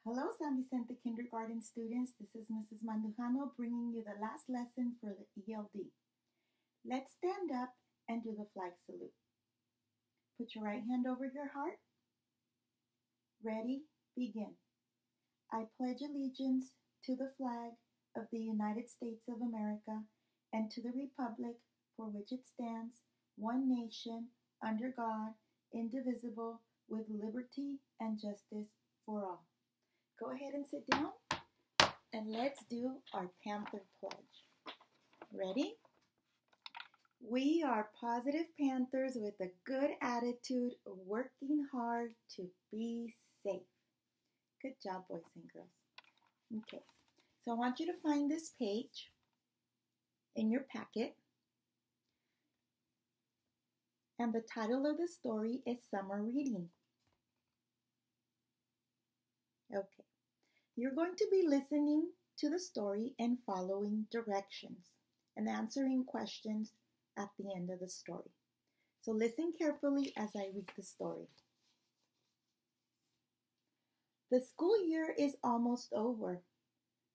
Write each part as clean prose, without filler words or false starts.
Hello, San Vicente Kindergarten students. This is Mrs. Mandujano bringing you the last lesson for the ELD. Let's stand up and do the flag salute. Put your right hand over your heart. Ready, begin. I pledge allegiance to the flag of the United States of America and to the republic for which it stands, one nation, under God, indivisible, with liberty and justice for all. Go ahead and sit down, and let's do our Panther pledge. Ready? We are positive Panthers with a good attitude, working hard to be safe. Good job, boys and girls. Okay, so I want you to find this page in your packet. And the title of the story is Summer Reading. Okay, you're going to be listening to the story and following directions and answering questions at the end of the story. So listen carefully as I read the story. The school year is almost over,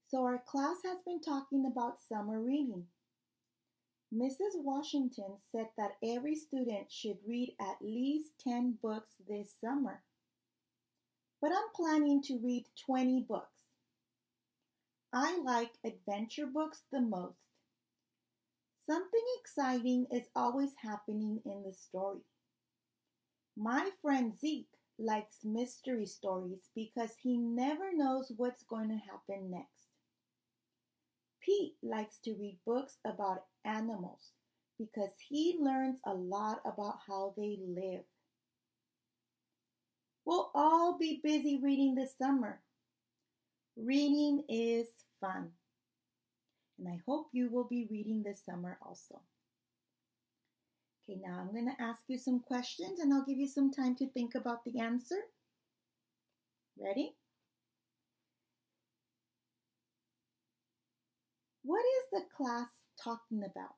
so our class has been talking about summer reading. Mrs. Washington said that every student should read at least 10 books this summer. But I'm planning to read 20 books. I like adventure books the most. Something exciting is always happening in the story. My friend Zeke likes mystery stories because he never knows what's going to happen next. Pete likes to read books about animals because he learns a lot about how they live. We'll all be busy reading this summer. Reading is fun. And I hope you will be reading this summer also. Okay, now I'm going to ask you some questions and I'll give you some time to think about the answer. Ready? What is the class talking about?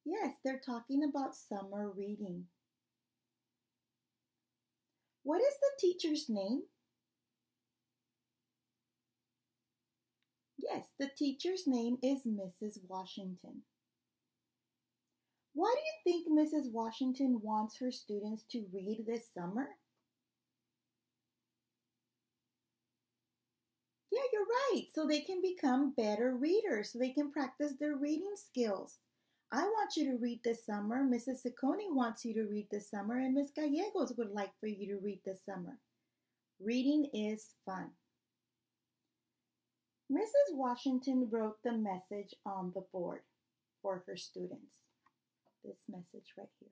Yes, they're talking about summer reading. What is the teacher's name? Yes, the teacher's name is Mrs. Washington. Why do you think Mrs. Washington wants her students to read this summer? Yeah, you're right. So they can become better readers, so they can practice their reading skills. I want you to read this summer. Mrs. Ciccone wants you to read this summer, and Ms. Gallegos would like for you to read this summer. Reading is fun. Mrs. Washington wrote the message on the board for her students. This message right here.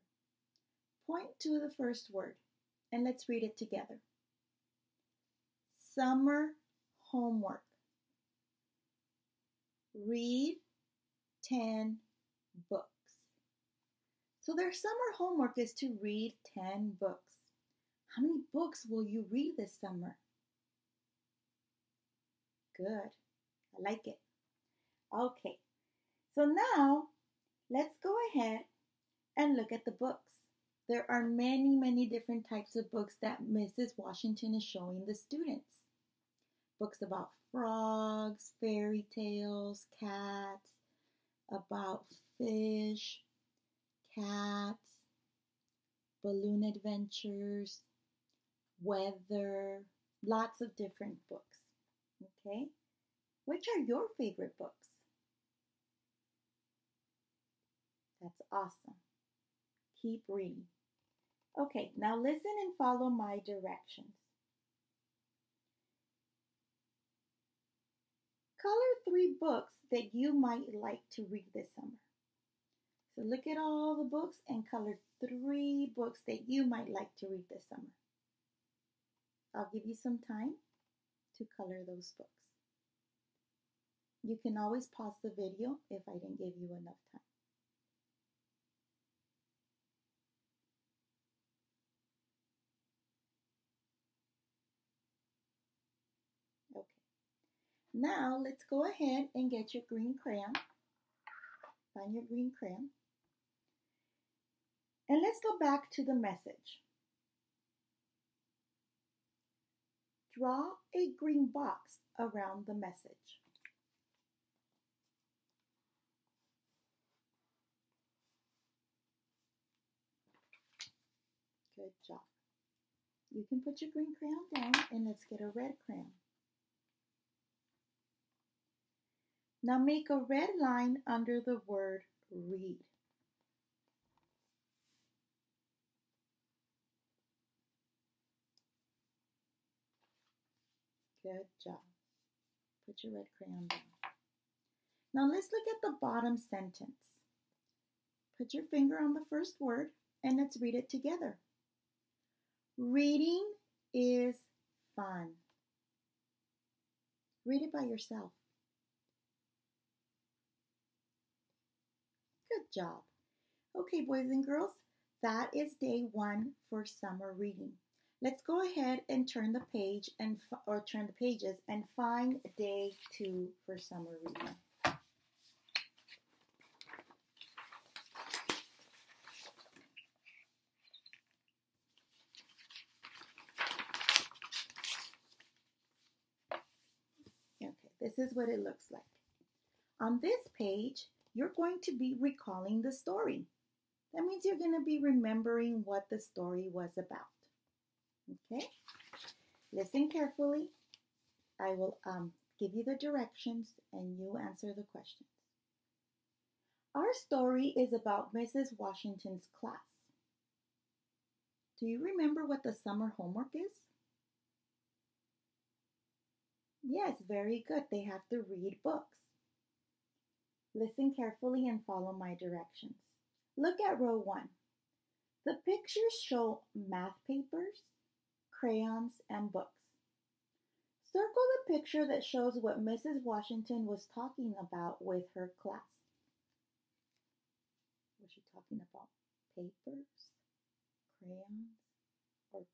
Point to the first word, and let's read it together. Summer homework. Read 10 books. So their summer homework is to read 10 books. How many books will you read this summer? Good. I like it. Okay. So now let's go ahead and look at the books. There are many, many different types of books that Mrs. Washington is showing the students. Books about frogs, fairy tales, cats, about fish, cats, balloon adventures, weather, lots of different books. Okay? Which are your favorite books? That's awesome. Keep reading. Okay, now listen and follow my directions. Color 3 books that you might like to read this summer. So look at all the books and color 3 books that you might like to read this summer. I'll give you some time to color those books. You can always pause the video if I didn't give you enough time. Okay. Now let's go ahead and get your green crayon. Find your green crayon. And let's go back to the message. Draw a green box around the message. Good job. You can put your green crayon down and let's get a red crayon. Now make a red line under the word read. Good job. Put your red crayon down. Now let's look at the bottom sentence. Put your finger on the first word and let's read it together. Reading is fun. Read it by yourself. Good job. Okay, boys and girls, that is day 1 for summer reading. Let's go ahead and turn the page turn the pages and find day 2 for summer reading. Okay, this is what it looks like. On this page, you're going to be recalling the story. That means you're going to be remembering what the story was about. Okay? Listen carefully. I will give you the directions and you answer the questions. Our story is about Mrs. Washington's class. Do you remember what the summer homework is? Yes, very good. They have to read books. Listen carefully and follow my directions. Look at row 1. The pictures show math papers, crayons, and books. Circle the picture that shows what Mrs. Washington was talking about with her class. Was she talking about papers, crayons, or books?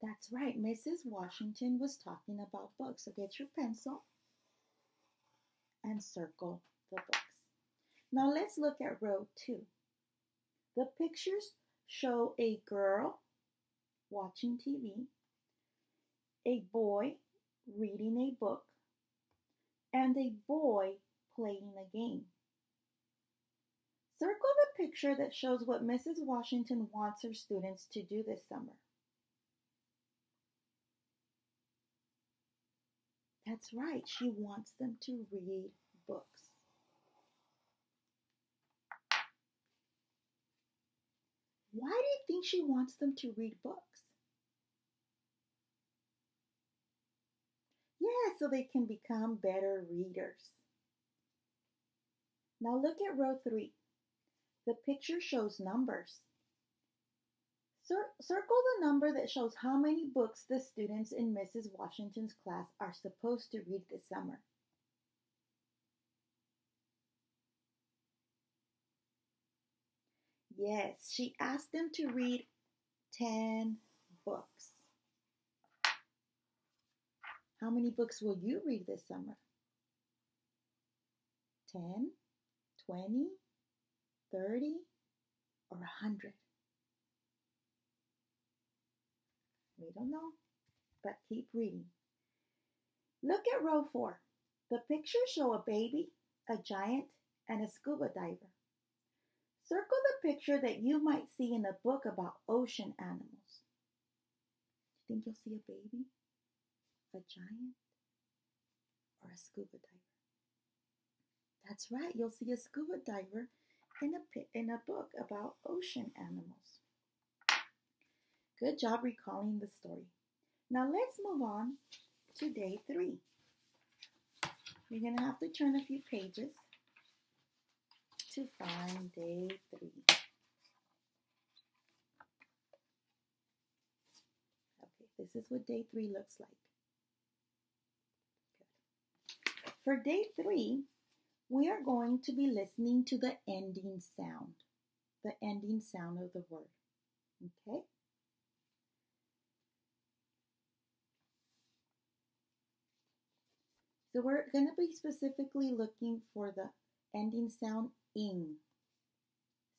That's right, Mrs. Washington was talking about books. So get your pencil and circle the books. Now let's look at row 2. The pictures show a girl watching TV, a boy reading a book, and a boy playing a game. Circle the picture that shows what Mrs. Washington wants her students to do this summer. That's right, she wants them to read books. Why do you think she wants them to read books? Yeah, so they can become better readers. Now look at row 3. The picture shows numbers. Circle the number that shows how many books the students in Mrs. Washington's class are supposed to read this summer. Yes, she asked them to read 10 books. How many books will you read this summer? 10, 20, 30, or 100? We don't know, but keep reading. Look at row 4. The pictures show a baby, a giant, and a scuba diver. Circle the picture that you might see in a book about ocean animals. Do you think you'll see a baby, a giant, or a scuba diver? That's right, you'll see a scuba diver in a book about ocean animals. Good job recalling the story. Now let's move on to day 3. You're going to have to turn a few pages to find day 3. Okay, this is what day 3 looks like. Good. For day 3, we are going to be listening to the ending sound of the word. Okay? So we're going to be specifically looking for the ending sound ing.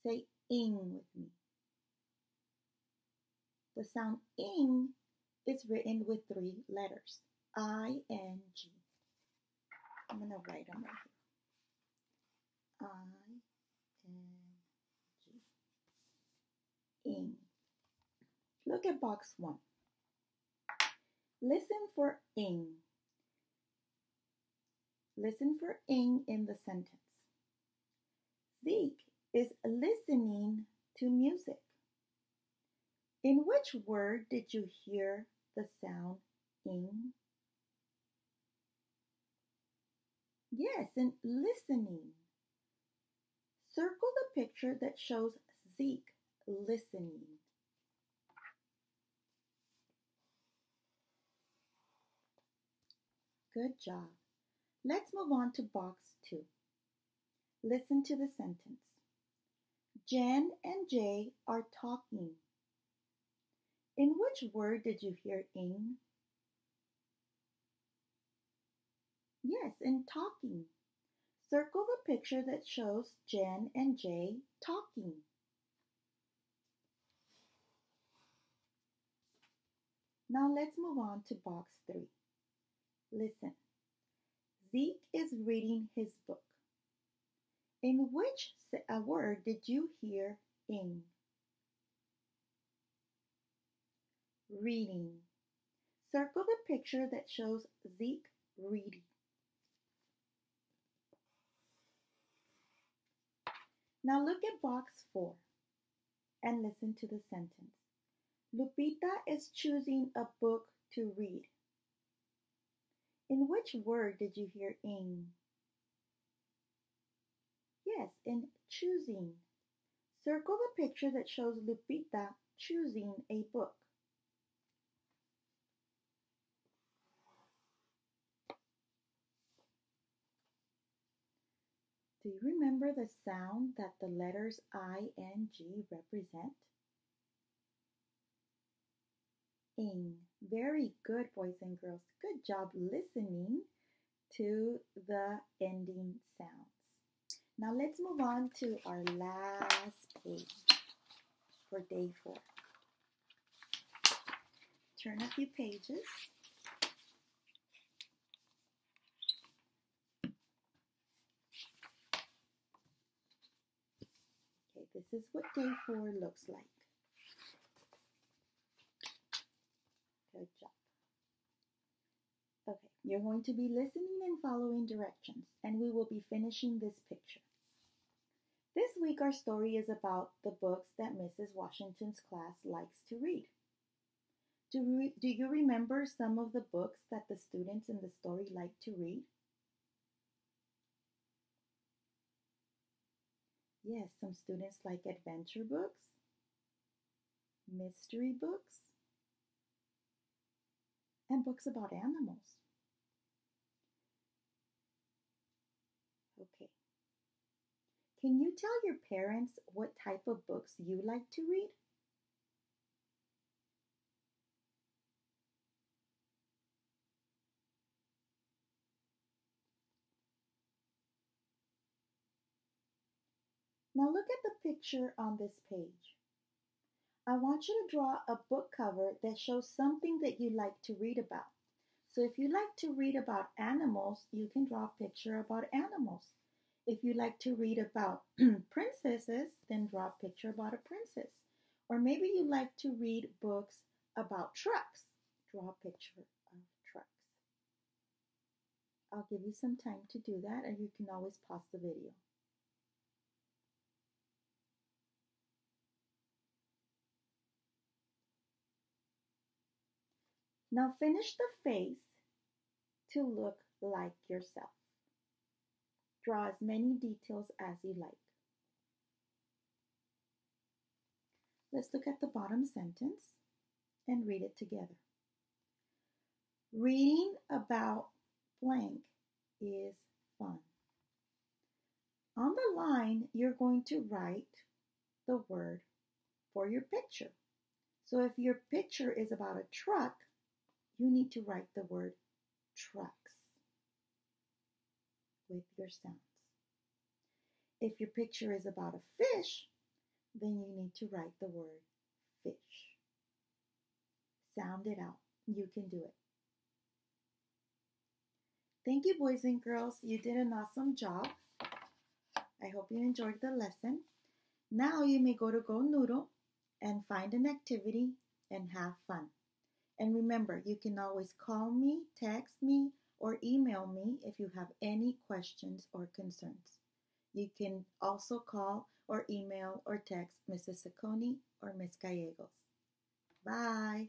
Say ing with me. The sound ing is written with 3 letters, I-N-G. I'm going to write them right here. I-N-G. Ing. Look at box 1. Listen for ing. Listen for ing in the sentence. Zeke is listening to music. In which word did you hear the sound ing? Yes, in listening. Circle the picture that shows Zeke listening. Good job. Let's move on to box 2. Listen to the sentence. Jen and Jay are talking. In which word did you hear ing? Yes, in talking. Circle the picture that shows Jen and Jay talking. Now let's move on to box 3. Listen. Zeke is reading his book. In which word did you hear ing? Reading. Circle the picture that shows Zeke reading. Now look at box 4 and listen to the sentence. Lupita is choosing a book to read. In which word did you hear ing? Yes, in choosing. Circle the picture that shows Lupita choosing a book. Do you remember the sound that the letters I-N-G represent? Ing. Very good, boys and girls. Good job listening to the ending sounds. Now let's move on to our last page for day 4. Turn a few pages. Okay, this is what day 4 looks like. Good job. Okay, you're going to be listening and following directions, and we will be finishing this picture. This week our story is about the books that Mrs. Washington's class likes to read. Do you remember some of the books that the students in the story like to read? Yes, some students like adventure books, mystery books, and books about animals. Okay. Can you tell your parents what type of books you like to read? Now look at the picture on this page. I want you to draw a book cover that shows something that you like to read about. So if you like to read about animals, you can draw a picture about animals. If you like to read about princesses, then draw a picture about a princess. Or maybe you like to read books about trucks. Draw a picture of trucks. I'll give you some time to do that, and you can always pause the video. Now finish the face to look like yourself. Draw as many details as you like. Let's look at the bottom sentence and read it together. Reading about blank is fun. On the line, you're going to write the word for your picture. So if your picture is about a truck, you need to write the word trucks with your sounds. If your picture is about a fish, then you need to write the word fish. Sound it out. You can do it. Thank you, boys and girls. You did an awesome job. I hope you enjoyed the lesson. Now you may go to Go Noodle and find an activity and have fun. And remember, you can always call me, text me, or email me if you have any questions or concerns. You can also call or email or text Mrs. Saccone or Miss Gallegos. Bye.